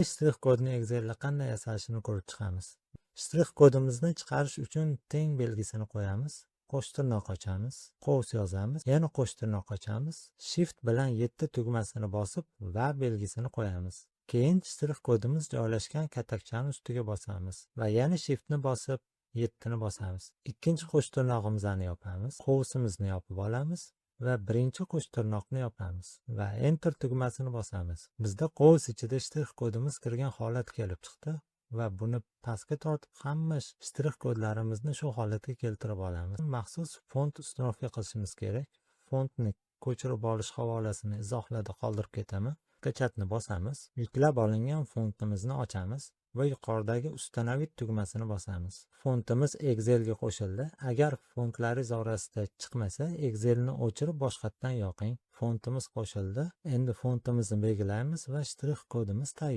Shtrix kodni Excel'da qanday yasalishini ko'rib chiqamiz. Shtrix kodimizni chiqarish uchun teng belgisini qo'yamiz. Qo'sh tirnoq ochamiz, qovus yozamiz, yana qo'sh tirnoq ochamiz. Shift bilan 7 tugmasini bosib va belgisini qo'yamiz. Keyin shtrix kodimiz joylashgan katakchani ustiga bosamiz va yana shiftni bosib 7 ni bosamiz. Ikkinchi qo'sh tirnog'imizni yopamiz, qovusimizni yopib olamiz va birinchi qo'sh tirnoqni yopamiz va enter tugmasini bosamiz. Bizda qovus ichida shtrix kodimiz kirgan holat kelib chiqdi va buni pastga tortib hamma shtrix kodlarimizni shu holatga keltirib olamiz. Maxsus font ustanovka qilishimiz kerak. Fontni ko'chirib olish havolasini izohlarda qoldirib ketaman. Chatni bosamiz, yuklab olingan fontimizni ochamiz va yuqoridagi ustanovit tugmasini bosamiz. Fontimiz Excel'ga qo'shildi. Agar fontlaringiz orasida chiqmasa, Excel'ni o'chirib boshqatdan yoqing. Fontimiz qo'shildi. Endi fontimizni belgilaymiz va shtrix kodimiz tayyor.